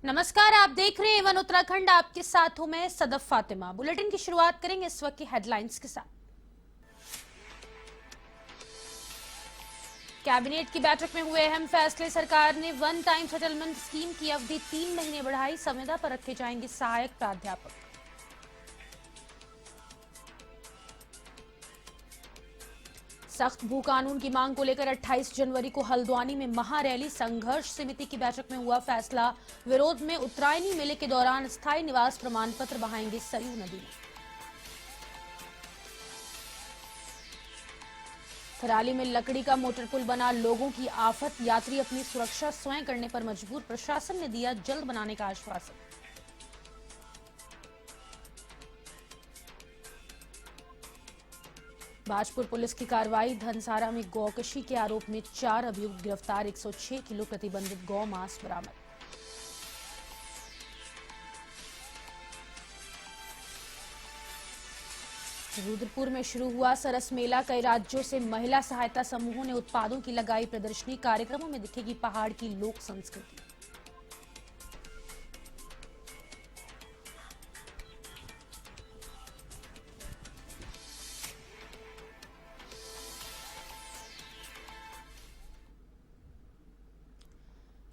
नमस्कार, आप देख रहे हैं वन उत्तराखंड। आपके साथ हूं मैं सदफ फातिमा। बुलेटिन की शुरुआत करेंगे इस वक्त की हेडलाइंस के साथ। कैबिनेट की बैठक में हुए अहम फैसले। सरकार ने वन टाइम सेटलमेंट स्कीम की अवधि 3 महीने बढ़ाई। संविदा पर रखे जाएंगे सहायक प्राध्यापक। सख्त भू कानून की मांग को लेकर 28 जनवरी को हल्द्वानी में महारैली। संघर्ष समिति की बैठक में हुआ फैसला। विरोध में उत्तरायणी मेले के दौरान स्थायी निवास प्रमाण पत्र बहाएंगे सरयू नदी में। थराली में लकड़ी का मोटर पुल बना, लोगों की आफत। यात्री अपनी सुरक्षा स्वयं करने पर मजबूर। प्रशासन ने दिया जल्द बनाने का आश्वासन। भाजपुर पुलिस की कार्रवाई। धनसारा में गौकशी के आरोप में 4 अभियुक्त गिरफ्तार। 106 किलो प्रतिबंधित गौ मांस बरामद। रुद्रपुर में शुरू हुआ सरस मेला। कई राज्यों से महिला सहायता समूहों ने उत्पादों की लगाई प्रदर्शनी। कार्यक्रमों में दिखेगी पहाड़ की लोक संस्कृति।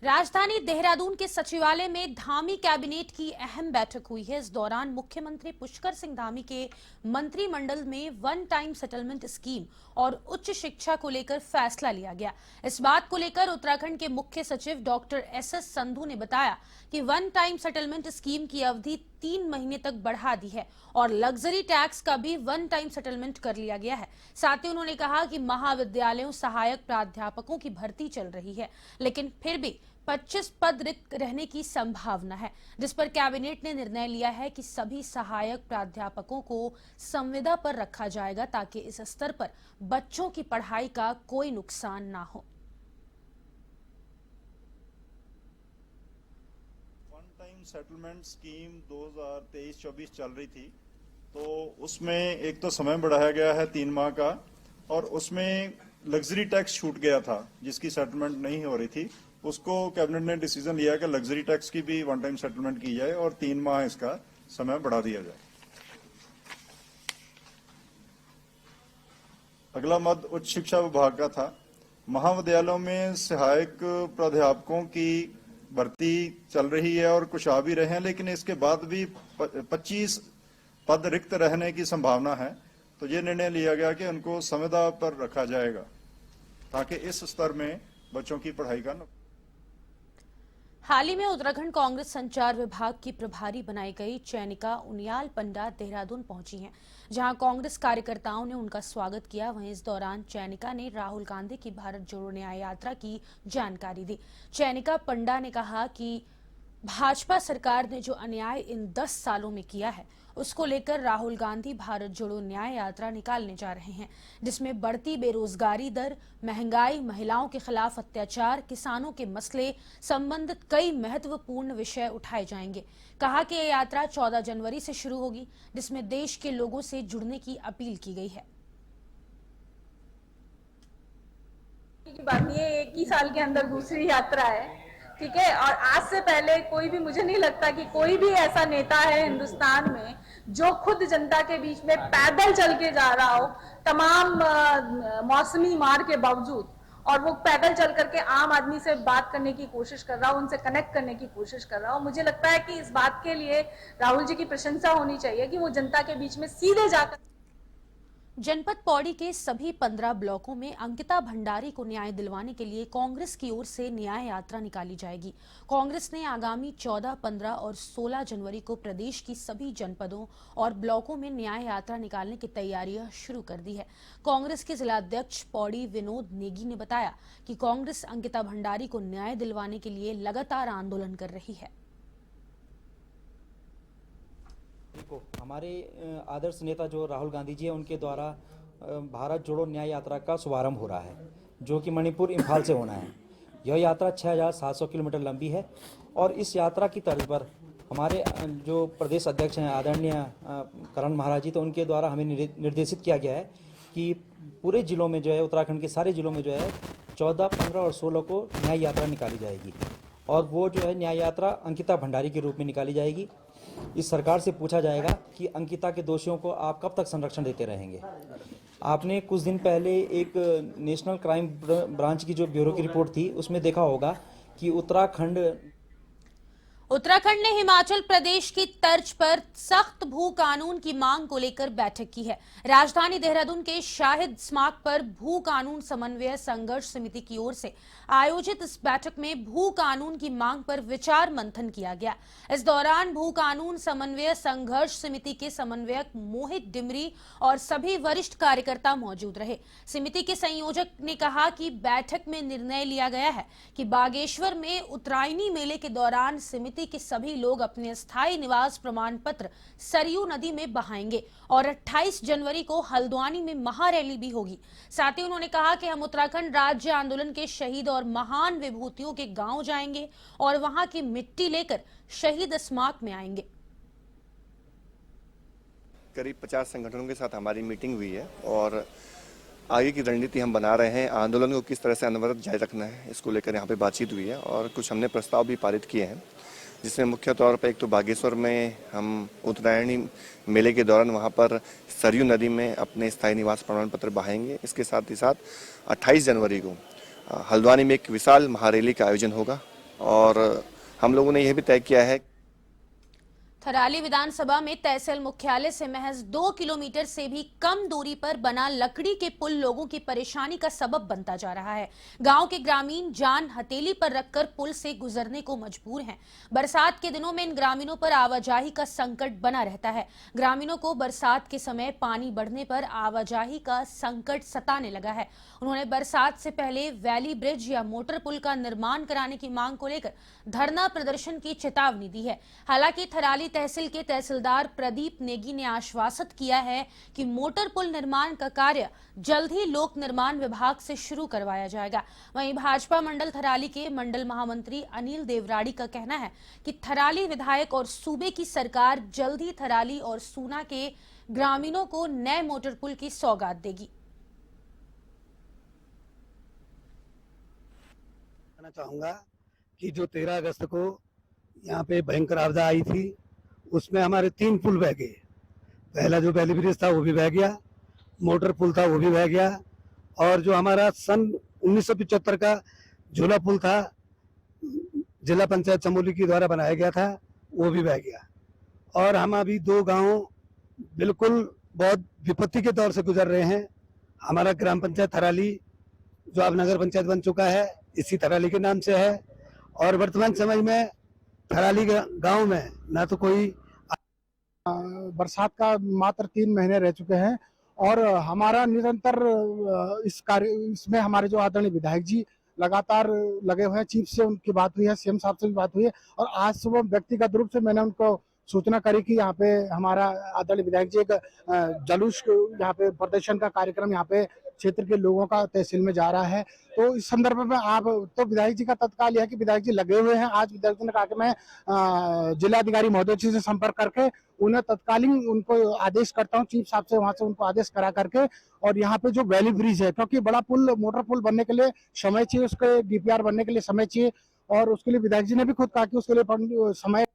राजधानी देहरादून के सचिवालय में धामी कैबिनेट की अहम बैठक हुई है। इस दौरान मुख्यमंत्री पुष्कर सिंह धामी के मंत्रिमंडल में वन टाइम सेटलमेंट स्कीम और उच्च शिक्षा को लेकर फैसला लिया गया। इस बात को लेकर उत्तराखंड के मुख्य सचिव डॉक्टर एस संधू ने बताया कि वन टाइम सेटलमेंट स्कीम की अवधि 3 महीने तक बढ़ा दी है और लग्जरी टैक्स का भी वन टाइम सेटलमेंट कर लिया गया है। साथ ही उन्होंने कहा कि महाविद्यालयों सहायक प्राध्यापकों की भर्ती चल रही है, लेकिन फिर भी 25 पद रिक्त रहने की संभावना है, जिस पर कैबिनेट ने निर्णय लिया है कि सभी सहायक प्राध्यापकों को संविदा पर रखा जाएगा ताकि इस स्तर पर बच्चों की पढ़ाई का कोई नुकसान ना हो। वन टाइम सेटलमेंट स्कीम 2023-24 चल रही थी, तो उसमें एक तो समय बढ़ाया गया है 3 माह का, और उसमें लग्जरी टैक्स छूट गया था जिसकी सेटलमेंट नहीं हो रही थी। उसको कैबिनेट ने डिसीजन लिया कि लग्जरी टैक्स की भी वन टाइम सेटलमेंट की जाए और 3 माह इसका समय बढ़ा दिया जाए। अगला मद उच्च शिक्षा विभाग का था। महाविद्यालयों में सहायक प्राध्यापकों की भर्ती चल रही है और कुछ आ भी रहे हैं, लेकिन इसके बाद भी 25 पद रिक्त रहने की संभावना है। तो ये निर्णय लिया गया कि उनको संविदा पर रखा जाएगा ताकि इस स्तर में बच्चों की पढ़ाई का। हाल ही में उत्तराखंड कांग्रेस संचार विभाग की प्रभारी बनाई गई चैनिका उनियाल पंडा देहरादून पहुंची हैं, जहां कांग्रेस कार्यकर्ताओं ने उनका स्वागत किया। वहीं इस दौरान चैनिका ने राहुल गांधी की भारत जोड़ो न्याय यात्रा की जानकारी दी। चैनिका पंडा ने कहा कि भाजपा सरकार ने जो अन्याय इन 10 सालों में किया है, उसको लेकर राहुल गांधी भारत जोड़ो न्याय यात्रा निकालने जा रहे हैं, जिसमें बढ़ती बेरोजगारी दर, महंगाई, महिलाओं के खिलाफ अत्याचार, किसानों के मसले संबंधित कई महत्वपूर्ण विषय उठाए जाएंगे। कहा कि यह यात्रा 14 जनवरी से शुरू होगी, जिसमें देश के लोगों से जुड़ने की अपील की गई है। बात ये 1 ही साल के अंदर दूसरी यात्रा है, ठीक है। और आज से पहले कोई भी, मुझे नहीं लगता कि कोई भी ऐसा नेता है हिंदुस्तान में जो खुद जनता के बीच में पैदल चल के जा रहा हो, तमाम मौसमी मार के बावजूद, और वो पैदल चल करके आम आदमी से बात करने की कोशिश कर रहा हो, उनसे कनेक्ट करने की कोशिश कर रहा हो। मुझे लगता है कि इस बात के लिए राहुल जी की प्रशंसा होनी चाहिए कि वो जनता के बीच में सीधे जाकर। जनपद पौड़ी के सभी 15 ब्लॉकों में अंकिता भंडारी को न्याय दिलवाने के लिए कांग्रेस की ओर से न्याय यात्रा निकाली जाएगी। कांग्रेस ने आगामी 14, 15 और 16 जनवरी को प्रदेश की सभी जनपदों और ब्लॉकों में न्याय यात्रा निकालने की तैयारियां शुरू कर दी है। कांग्रेस के जिलाध्यक्ष पौड़ी विनोद नेगी ने बताया कि कांग्रेस अंकिता भंडारी को न्याय दिलवाने के लिए लगातार आंदोलन कर रही है। को हमारे आदर्श नेता जो राहुल गांधी जी है, उनके द्वारा भारत जोड़ो न्याय यात्रा का शुभारंभ हो रहा है, जो कि मणिपुर इंफाल से होना है। यह यात्रा 6700 किलोमीटर लंबी है और इस यात्रा की तर्ज पर हमारे जो प्रदेश अध्यक्ष हैं आदरणीय करण महाराज जी, तो उनके द्वारा हमें निर्देशित किया गया है कि पूरे जिलों में जो है, उत्तराखंड के सारे जिलों में जो है 14, 15 और 16 को न्याय यात्रा निकाली जाएगी। और वो जो है न्याय यात्रा अंकिता भंडारी के रूप में निकाली जाएगी। इस सरकार से पूछा जाएगा कि अंकिता के दोषियों को आप कब तक संरक्षण देते रहेंगे। आपने कुछ दिन पहले एक नेशनल क्राइम ब्रांच की जो ब्यूरो की रिपोर्ट थी उसमें देखा होगा कि उत्तराखंड ने हिमाचल प्रदेश की तर्ज पर सख्त भू कानून की मांग को लेकर बैठक की है। राजधानी देहरादून के शाहिद स्मारक पर भू कानून समन्वय संघर्ष समिति की ओर से आयोजित इस बैठक में भू कानून की मांग पर विचार मंथन किया गया। इस दौरान भू कानून समन्वय संघर्ष समिति के समन्वयक मोहित डिमरी और सभी वरिष्ठ कार्यकर्ता मौजूद रहे। समिति के संयोजक ने कहा कि बैठक में निर्णय लिया गया है कि बागेश्वर में उत्तरायणी मेले के दौरान समिति के सभी लोग अपने स्थायी निवास प्रमाण पत्र सरयू नदी में बहाएंगे और 28 जनवरी को हल्द्वानी में महारैली भी होगी। साथ ही उन्होंने कहा कि हम उत्तराखंड राज्य आंदोलन के शहीद और महान विभूतियों के गांव जाएंगे और वहां की मिट्टी लेकर शहीद स्मारक में आएंगे। करीब 50 संगठनों के साथ हमारी मीटिंग हुई है और आगे की रणनीति हम बना रहे हैं। आंदोलन को किस तरह से अनवरत जारी रखना है इसको लेकर यहाँ पे बातचीत हुई है और कुछ हमने प्रस्ताव भी पारित किए हैं, जिसमें मुख्य तौर पर एक तो बागेश्वर में हम उत्तरायणी मेले के दौरान वहाँ पर सरयू नदी में अपने स्थायी निवास प्रमाण पत्र बहाएंगे। इसके साथ ही साथ 28 जनवरी को हल्द्वानी में एक विशाल महारैली का आयोजन होगा और हम लोगों ने यह भी तय किया है थराली विधानसभा में तहसील मुख्यालय से महज 2 किलोमीटर से भी कम दूरी पर बना लकड़ी के पुल लोगों की परेशानी का सबब बनता जा रहा है। गांव के ग्रामीण जान हथेली पर रखकर पुल से गुजरने को मजबूर हैं। बरसात के दिनों में इन ग्रामीणों पर आवाजाही का संकट बना रहता है। ग्रामीणों को बरसात के समय पानी बढ़ने पर आवाजाही का संकट सताने लगा है। उन्होंने बरसात से पहले वैली ब्रिज या मोटर पुल का निर्माण कराने की मांग को लेकर धरना प्रदर्शन की चेतावनी दी है। हालांकि थराली तहसील के तहसीलदार प्रदीप नेगी ने आश्वासित किया है कि मोटर पुल निर्माण का कार्य जल्द ही लोक निर्माण विभाग से शुरू करवाया जाएगा। वहीं भाजपा मंडल थराली के मंडल महामंत्री अनिल देवराड़ी का कहना है कि थराली विधायक और सूबे की सरकार जल्द ही थराली और सूना के ग्रामीणों को नए मोटर पुल की सौगात देगी। कहना चाहूंगा कि जो 13 अगस्त को यहाँ पे भयंकर आपदा आई थी उसमें हमारे 3 पुल बह गए। पहला जो वैली ब्रिज था वो भी बह गया, मोटर पुल था वो भी बह गया और जो हमारा सन 1975 का झूला पुल था जिला पंचायत चमोली के द्वारा बनाया गया था वो भी बह गया। और हम अभी 2 गांव बिल्कुल बहुत विपत्ति के दौर से गुजर रहे हैं। हमारा ग्राम पंचायत थराली जो अब नगर पंचायत बन चुका है इसी थराली के नाम से है और वर्तमान समय में थराली गांव में ना तो कोई बरसात का मात्र 3 महीने रह चुके हैं और हमारा निरंतर इसमें हमारे जो आदरणीय विधायक जी लगातार लगे हुए हैं। चीफ से उनकी बात हुई है, सीएम साहब से भी बात हुई है और आज सुबह व्यक्तिगत रूप से मैंने उनको सूचना करी कि यहाँ पे हमारा आदरणीय विधायक जी एक जुलूस यहाँ पे प्रदर्शन का कार्यक्रम यहाँ पे क्षेत्र के लोगों का तहसील में जा रहा है। तो इस संदर्भ में आप तो विधायक जी का तत्काल यह है कि विधायक जी लगे हुए हैं। आज विधायक जी ने कहा कि मैं जिलाधिकारी महोदय जी से संपर्क करके उन्हें तत्कालीन उनको आदेश करता हूं, चीफ साहब से वहां से उनको आदेश करा करके और यहाँ पे जो वैली ब्रिज है क्योंकि बड़ा पुल मोटर पुल बनने के लिए समय चाहिए, उसके डीपीआर बनने के लिए समय चाहिए और उसके लिए विधायक जी ने भी खुद कहा कि उसके लिए समय।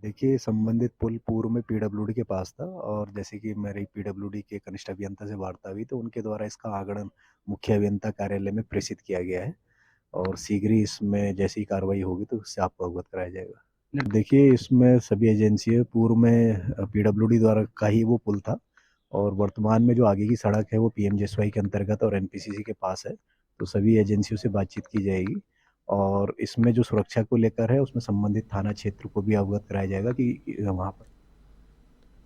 देखिए, संबंधित पुल पूर्व में पीडब्ल्यूडी के पास था और जैसे कि मेरी पीडब्ल्यूडी के कनिष्ठ अभियंता से वार्ता हुई तो उनके द्वारा इसका आगणन मुख्य अभियंता कार्यालय में प्रेषित किया गया है और शीघ्र ही इसमें जैसी कार्रवाई होगी तो उससे आपको अवगत कराया जाएगा। देखिए, इसमें सभी एजेंसी पूर्व में पीडब्ल्यूडी द्वारा का ही वो पुल था और वर्तमान में जो आगे की सड़क है वो पीएमजेएसवाई के अंतर्गत और एनपीसीसी के पास है, तो सभी एजेंसियों से बातचीत की जाएगी और इसमें जो सुरक्षा को लेकर है उसमें संबंधित थाना क्षेत्र को भी अवगत कराया जाएगा कि वहां पर।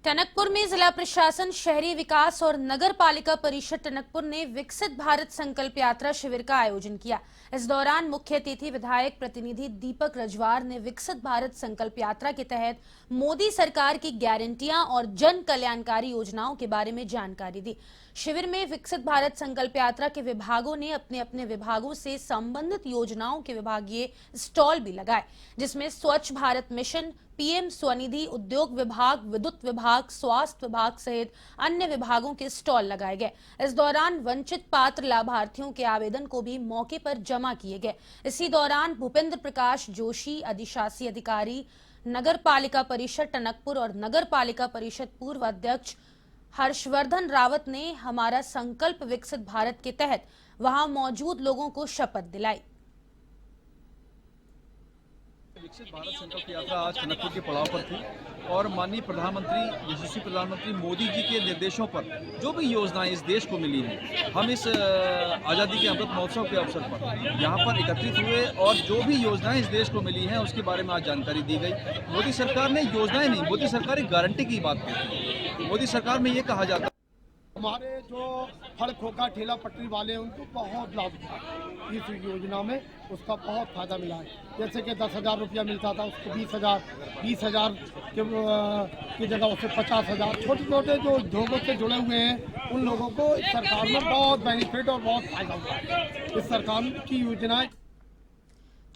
टनकपुर में जिला प्रशासन, शहरी विकास और नगर पालिका परिषद टनकपुर ने विकसित भारत संकल्प यात्रा शिविर का आयोजन किया। इस दौरान मुख्य अतिथि विधायक प्रतिनिधि दीपक रजवार ने विकसित भारत संकल्प यात्रा के तहत मोदी सरकार की गारंटियां और जन कल्याणकारी योजनाओं के बारे में जानकारी दी। शिविर में विकसित भारत संकल्प यात्रा के विभागों ने अपने अपने विभागों से संबंधित योजनाओं के विभागीय स्टॉल भी लगाए, जिसमें स्वच्छ भारत मिशन, पीएम स्वनिधि, उद्योग विभाग, विद्युत विभाग, विभाग, स्वास्थ्य विभाग सहित अन्य विभागों के स्टॉल लगाए गए। इस दौरान वंचित पात्र लाभार्थियों के आवेदन को भी मौके पर जमा किए गए। इसी दौरान भूपेंद्र प्रकाश जोशी, अधिशासी अधिकारी नगर पालिका परिषद टनकपुर और नगर पालिका परिषद पूर्व अध्यक्ष हर्षवर्धन रावत ने हमारा संकल्प विकसित भारत के तहत वहां मौजूद लोगों को शपथ दिलाई। विकसित भारत संकल्प यात्रा आज टनकपुर के पड़ाव पर थी और माननीय प्रधानमंत्री, यशस्वी प्रधानमंत्री मोदी जी के निर्देशों पर जो भी योजनाएं इस देश को मिली हैं, हम इस आज़ादी के अमृत महोत्सव के अवसर पर यहाँ पर एकत्रित हुए और जो भी योजनाएं इस देश को मिली हैं उसके बारे में आज जानकारी दी गई। मोदी सरकार ने योजनाएं नहीं, मोदी सरकार एक गारंटी की बात कहती है। मोदी सरकार में ये कहा जाता है हमारे जो फल खोखा ठेला पटरी वाले हैं उनको बहुत लाभ था इस योजना में, उसका बहुत फायदा मिला है। जैसे कि 10,000 रुपया मिलता था उसको 20,000 की जगह उससे 50,000। छोटे छोटे जो उद्योगों से जुड़े हुए हैं उन लोगों को इस सरकार में बहुत बेनिफिट और बहुत फायदा हुआ है। इस सरकार की योजनाएं।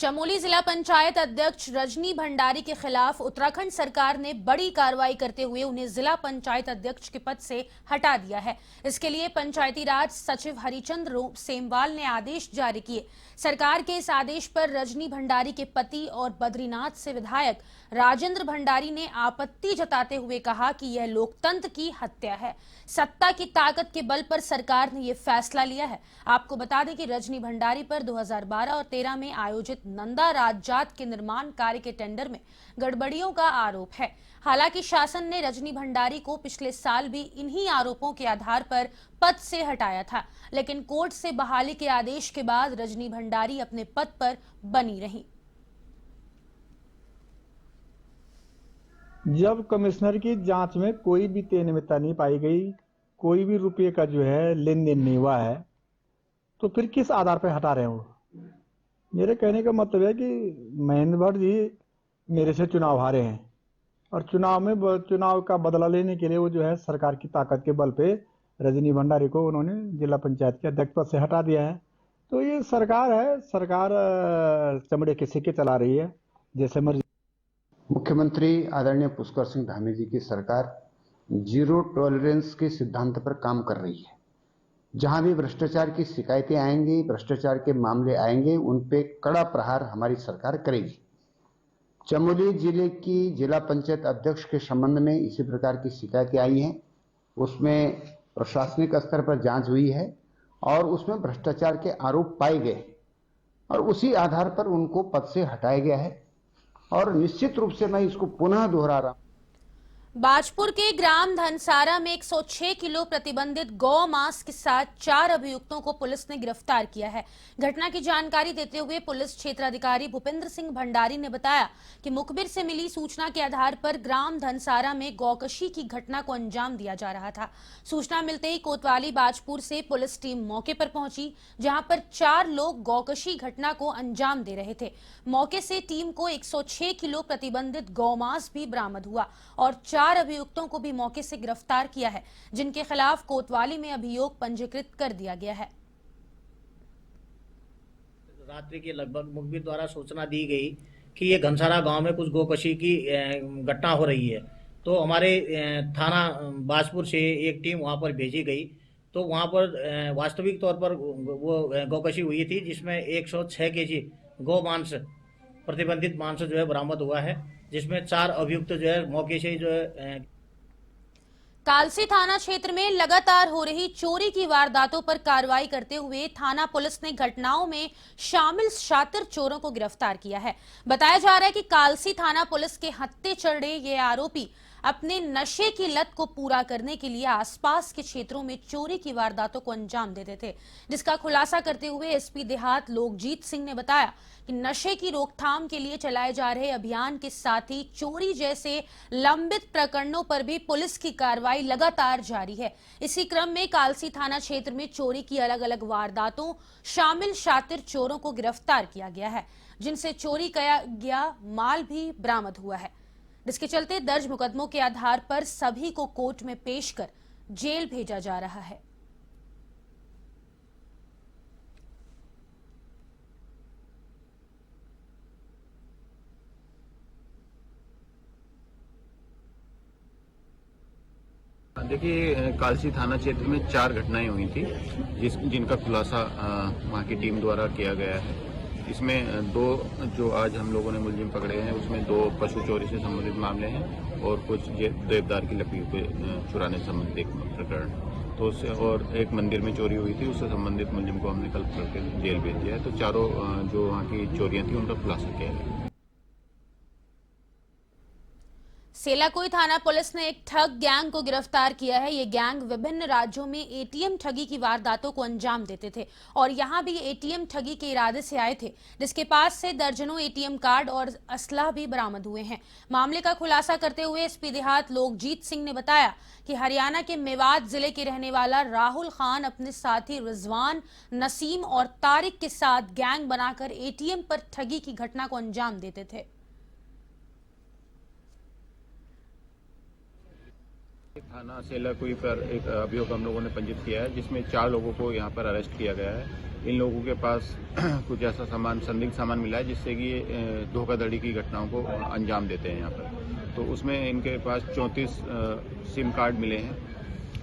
चमोली जिला पंचायत अध्यक्ष रजनी भंडारी के खिलाफ उत्तराखंड सरकार ने बड़ी कार्रवाई करते हुए उन्हें जिला पंचायत अध्यक्ष के पद से हटा दिया है। इसके लिए पंचायती राज सचिव हरिचंद्र सेमवाल ने आदेश जारी किए। सरकार के इस आदेश पर रजनी भंडारी के पति और बद्रीनाथ से विधायक राजेंद्र भंडारी ने आपत्ति जताते हुए कहा कि यह लोकतंत्र की हत्या है। सत्ता की ताकत के बल पर सरकार ने यह फैसला लिया है। आपको बता दें कि रजनी भंडारी पर 2012 और 13 में आयोजित नंदा राजजात के निर्माण कार्य के टेंडर में गड़बड़ियों का आरोप है। हालांकि शासन ने रजनी भंडारी को पिछले साल भी इन्हीं आरोपों के आधार पर पद से हटाया था, लेकिन कोर्ट से बहाली के आदेश के बाद रजनी भंडारी अपने पद पर बनी रही। जब कमिश्नर की जांच में कोई भी तेनिमितता नहीं पाई गई, कोई भी रुपये का जो है लेन देन नहीं हुआ है, तो फिर किस आधार पर हटा रहे हैं वो? मेरे कहने का मतलब है कि महेंद्र भट्ट जी मेरे से चुनाव हारे हैं और चुनाव का बदला लेने के लिए वो जो है सरकार की ताकत के बल पे रजनी भंडारी को उन्होंने जिला पंचायत के अध्यक्ष पद से हटा दिया है। तो ये सरकार है, सरकार चमड़े के सिक्के चला रही है जैसे मर्जी। मुख्यमंत्री आदरणीय पुष्कर सिंह धामी जी की सरकार जीरो टॉलरेंस के सिद्धांत पर काम कर रही है। जहां भी भ्रष्टाचार की शिकायतें आएंगी, भ्रष्टाचार के मामले आएंगे, उन पे कड़ा प्रहार हमारी सरकार करेगी। चमोली जिले की जिला पंचायत अध्यक्ष के संबंध में इसी प्रकार की शिकायतें आई हैं, उसमें प्रशासनिक स्तर पर जांच हुई है और उसमें भ्रष्टाचार के आरोप पाए गए और उसी आधार पर उनको पद से हटाया गया है। और निश्चित रूप से मैं इसको पुनः दोहरा रहा हूं। बाजपुर के ग्राम धनसारा में 106 किलो प्रतिबंधित गौ मांस के साथ 4 अभियुक्तों को पुलिस ने गिरफ्तार किया है। घटना की जानकारी देते हुए पुलिस क्षेत्राधिकारी भूपेंद्र सिंह भंडारी ने बताया कि मुखबिर से मिली सूचना के आधार पर ग्राम धनसारा में गौकशी की घटना को अंजाम दिया जा रहा था। सूचना मिलते ही कोतवाली बाजपुर से पुलिस टीम मौके पर पहुंची, जहां पर 4 लोग गौकशी घटना को अंजाम दे रहे थे। मौके से टीम को 106 किलो प्रतिबंधित गौमांस भी बरामद हुआ और 4 अभियुक्तों को भी मौके से गिरफ्तार किया है, जिनके खिलाफ कोतवाली में अभियोग पंजीकृत कर दिया गया है। रात्रि के लगभग मुखबिर द्वारा सूचना दी गई कि ये घनसारा गांव में कुछ गोकशी की घटना हो रही है, तो हमारे थाना बाजपुर से एक टीम वहां पर भेजी गई। तो वहां पर वास्तविक तौर पर वो गोकशी हुई थी, जिसमें 106 केजी गौ मांस, प्रतिबंधित मांस जो है बरामद हुआ है, जिसमें 4 अभियुक्त जो है मौके से जो है। कालसी थाना क्षेत्र में लगातार हो रही चोरी की वारदातों पर कार्रवाई करते हुए थाना पुलिस ने घटनाओं में शामिल शातिर चोरों को गिरफ्तार किया है। बताया जा रहा है कि कालसी थाना पुलिस के हत्थे चढ़े ये आरोपी अपने नशे की लत को पूरा करने के लिए आसपास के क्षेत्रों में चोरी की वारदातों को अंजाम देते थे, जिसका खुलासा करते हुए एसपी देहात लोकजीत सिंह ने बताया कि नशे की रोकथाम के लिए चलाए जा रहे अभियान के साथ ही चोरी जैसे लंबित प्रकरणों पर भी पुलिस की कार्रवाई लगातार जारी है। इसी क्रम में कालसी थाना क्षेत्र में चोरी की अलग अलग वारदातों शामिल शातिर चोरों को गिरफ्तार किया गया है, जिनसे चोरी किया गया माल भी बरामद हुआ है, जिसके चलते दर्ज मुकदमों के आधार पर सभी को कोर्ट में पेश कर जेल भेजा जा रहा है। देखिए, कालसी थाना क्षेत्र में 4 घटनाएं हुई थी जिनका खुलासा वहाँ की टीम द्वारा किया गया है। इसमें 2 जो आज हम लोगों ने मुलजिम पकड़े हैं, उसमें 2 पशु चोरी से संबंधित मामले हैं और कुछ देवदार की लकड़ी को चुराने से संबंधित एक प्रकरण। तो उससे और एक मंदिर में चोरी हुई थी, उससे संबंधित मुलजिम को हमने कल पकड़ के जेल भेज दिया है। तो चारों जो वहाँ की चोरियाँ थी उनका खुलासा किया गया। सेलाकुई थाना पुलिस ने एक ठग गैंग को गिरफ्तार किया है। ये गैंग विभिन्न राज्यों में एटीएम ठगी की वारदातों को अंजाम देते थे और यहां भी एटीएम ठगी के इरादे से आए थे, जिसके पास से दर्जनों एटीएम कार्ड और असला भी बरामद हुए हैं। मामले का खुलासा करते हुए एसपी देहात लोकजीत सिंह ने बताया कि हरियाणा के मेवात जिले के रहने वाला राहुल खान अपने साथी रिजवान, नसीम और तारिक के साथ गैंग बनाकर एटीएम पर ठगी की घटना को अंजाम देते थे। थाना सेलाकुई पर एक अभियोग हम लोगों ने पंजीकृत किया है, जिसमें 4 लोगों को यहाँ पर अरेस्ट किया गया है। इन लोगों के पास कुछ ऐसा सामान, संदिग्ध सामान मिला है जिससे कि ये धोखाधड़ी की घटनाओं को अंजाम देते हैं यहाँ पर। तो उसमें इनके पास 34 सिम कार्ड मिले हैं,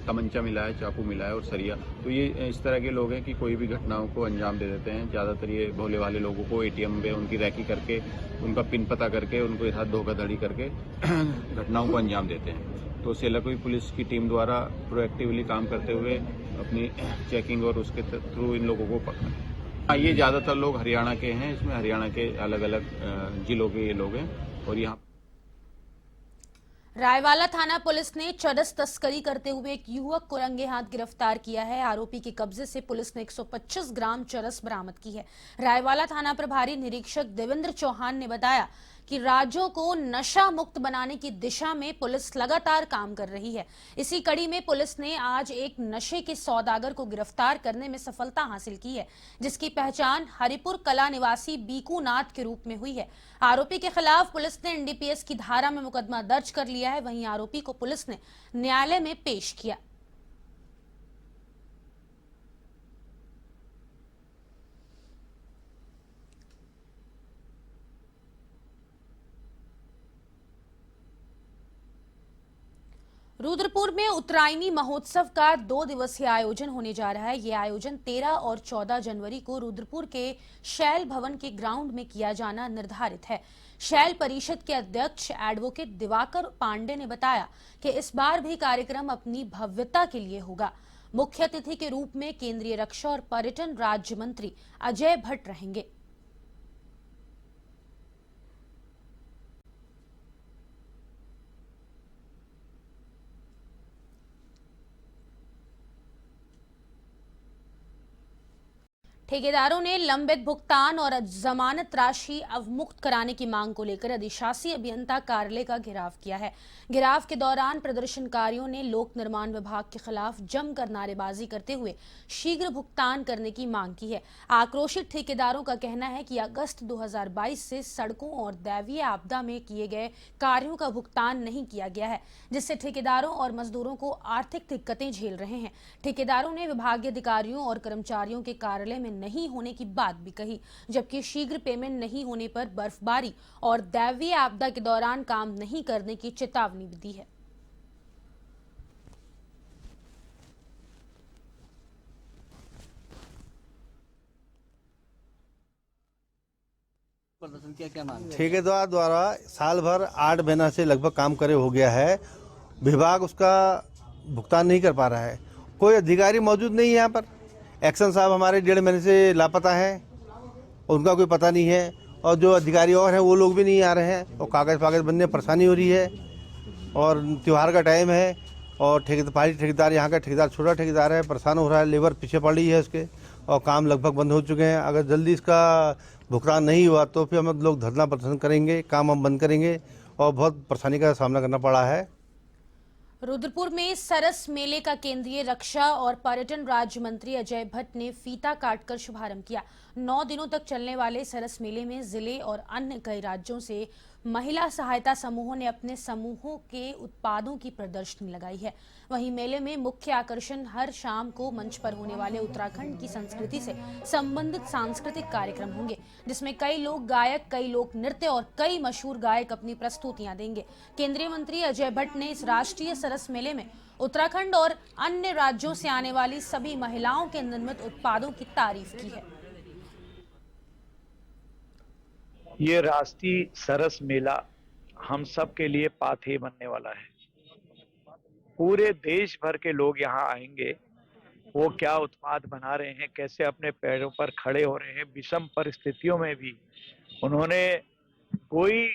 तमंचा मिला है, चाकू मिला है और सरिया। तो ये इस तरह के लोग हैं कि कोई भी घटनाओं को अंजाम दे देते हैं। ज़्यादातर ये भोले वाले लोगों को एटीएम में उनकी रैकी करके, उनका पिन पता करके, उनको साथ धोखाधड़ी करके घटनाओं को अंजाम देते हैं। तो सेलाकुई पुलिस की टीम द्वारा प्रोएक्टिवली काम करते हुए अपनी चेकिंग और उसके थ्रू इन लोगों को पकड़ा। ये ज़्यादातर लोग हरियाणा के हैं, इसमें हरियाणा के अलग अलग जिलों के ये लोग हैं। और यहाँ रायवाला थाना पुलिस ने चरस तस्करी करते हुए एक युवक को रंगे हाथ गिरफ्तार किया है। आरोपी के कब्जे से पुलिस ने 125 ग्राम चरस बरामद की है। रायवाला थाना प्रभारी निरीक्षक देवेंद्र चौहान ने बताया कि राज्यों को नशा मुक्त बनाने की दिशा में पुलिस लगातार काम कर रही है। इसी कड़ी में पुलिस ने आज एक नशे के सौदागर को गिरफ्तार करने में सफलता हासिल की है, जिसकी पहचान हरिपुर कला निवासी बीकू नाथ के रूप में हुई है। आरोपी के खिलाफ पुलिस ने एनडीपीएस की धारा में मुकदमा दर्ज कर लिया है। वहीं आरोपी को पुलिस ने न्यायालय में पेश किया। रुद्रपुर में उत्तरायणी महोत्सव का 2 दिवसीय आयोजन होने जा रहा है। यह आयोजन 13 और 14 जनवरी को रुद्रपुर के शैल भवन के ग्राउंड में किया जाना निर्धारित है। शैल परिषद के अध्यक्ष एडवोकेट दिवाकर पांडे ने बताया कि इस बार भी कार्यक्रम अपनी भव्यता के लिए होगा। मुख्य अतिथि के रूप में केंद्रीय रक्षा और पर्यटन राज्य मंत्री अजय भट्ट रहेंगे। ठेकेदारों ने लंबित भुगतान और जमानत राशि अवमुक्त कराने की मांग को लेकर अधिशासी अभियंता कार्यालय का घेराव किया है। घेराव के दौरान प्रदर्शनकारियों ने लोक निर्माण विभाग के खिलाफ जमकर नारेबाजी करते हुए शीघ्र भुगतान करने की मांग की है। आक्रोशित ठेकेदारों का कहना है कि अगस्त 2022 से सड़कों और दैवीय आपदा में किए गए कार्यों का भुगतान नहीं किया गया है, जिससे ठेकेदारों और मजदूरों को आर्थिक दिक्कतें झेल रहे हैं। ठेकेदारों ने विभागीय अधिकारियों और कर्मचारियों के कार्यालय में नहीं होने की बात भी कही, जबकि शीघ्र पेमेंट नहीं होने पर बर्फबारी और दैवीय आपदा के दौरान काम नहीं करने की चेतावनी भी दी है। ठेकेदार द्वारा साल भर 8 महीना से लगभग काम करे हो गया है, विभाग उसका भुगतान नहीं कर पा रहा है। कोई अधिकारी मौजूद नहीं है यहाँ पर। एक्शन साहब हमारे 1.5 महीने से लापता हैं, उनका कोई पता नहीं है, और जो अधिकारी और हैं वो लोग भी नहीं आ रहे हैं, और कागज़ बनने में परेशानी हो रही है। और त्यौहार का टाइम है और ठेकेदार यहाँ का ठेकेदार छोटा ठेकेदार है, परेशान हो रहा है, लेबर पीछे पड़ रही है उसके, और काम लगभग बंद हो चुके हैं। अगर जल्दी इसका भुगतान नहीं हुआ तो फिर हम लोग धरना प्रदर्शन करेंगे, काम हम बंद करेंगे, और बहुत परेशानी का सामना करना पड़ा है। रुद्रपुर में सरस मेले का केंद्रीय रक्षा और पर्यटन राज्य मंत्री अजय भट्ट ने फीता काटकर शुभारंभ किया। 9 दिनों तक चलने वाले सरस मेले में जिले और अन्य कई राज्यों से महिला सहायता समूहों ने अपने समूहों के उत्पादों की प्रदर्शनी लगाई है। वहीं मेले में मुख्य आकर्षण हर शाम को मंच पर होने वाले उत्तराखंड की संस्कृति से संबंधित सांस्कृतिक कार्यक्रम होंगे, जिसमें कई लोक गायक, कई लोक नृत्य और कई मशहूर गायक अपनी प्रस्तुतियां देंगे। केंद्रीय मंत्री अजय भट्ट ने इस राष्ट्रीय सरस मेले में उत्तराखंड और अन्य राज्यों से आने वाली सभी महिलाओं के निर्मित उत्पादों की तारीफ की है। ये राष्ट्रीय सरस मेला हम सब के लिए पाथेय बनने वाला है। पूरे देश भर के लोग यहाँ आएंगे। वो क्या उत्पाद बना रहे हैं, कैसे अपने पैरों पर खड़े हो रहे हैं, विषम परिस्थितियों में भी उन्होंने कोई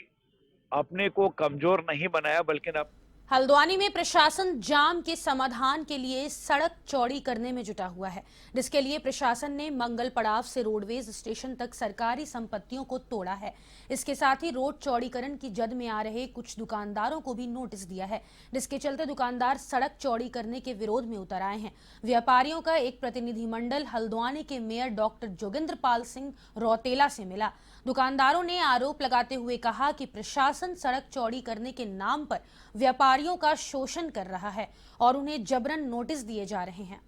अपने को कमजोर नहीं बनाया, बल्कि हल्द्वानी में प्रशासन जाम के समाधान के लिए सड़क चौड़ी करने में जुटा हुआ है, जिसके लिए प्रशासन ने मंगल पड़ाव से रोडवेज स्टेशन तक सरकारी संपत्तियों को तोड़ा है। इसके साथ ही रोड चौड़ीकरण की जद में आ रहे कुछ दुकानदारों को भी नोटिस दिया है, जिसके चलते दुकानदार सड़क चौड़ी करने के विरोध में उतर आए हैं। व्यापारियों का एक प्रतिनिधिमंडल हल्द्वानी के मेयर डॉक्टर जोगिंद्र पाल सिंह रौतेला से मिला। दुकानदारों ने आरोप लगाते हुए कहा कि प्रशासन सड़क चौड़ी करने के नाम पर व्यापारियों का शोषण कर रहा है और उन्हें जबरन नोटिस दिए जा रहे हैं।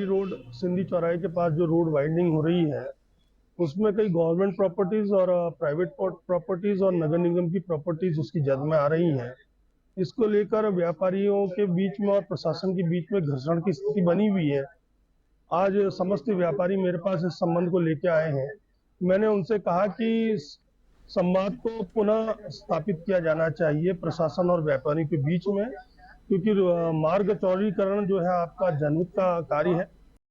रोड सिंधी चौराहे के पास जो रोड वाइंडिंग हो रही है, उसमें कई गवर्नमेंट प्रॉपर्टीज और प्राइवेट प्रॉपर्टीज और नगर निगम की प्रॉपर्टीज उसकी जद में आ रही हैं। इसको लेकर व्यापारियों के बीच में और प्रशासन के बीच में घर्षण की स्थिति बनी हुई है। आज समस्त व्यापारी मेरे पास इस संबंध को लेके आए हैं। मैंने उनसे कहा कि संवाद को पुनः स्थापित किया जाना चाहिए प्रशासन और व्यापारी के बीच में, क्योंकि मार्ग चौड़ीकरण जो है आपका जनहित का कार्य है।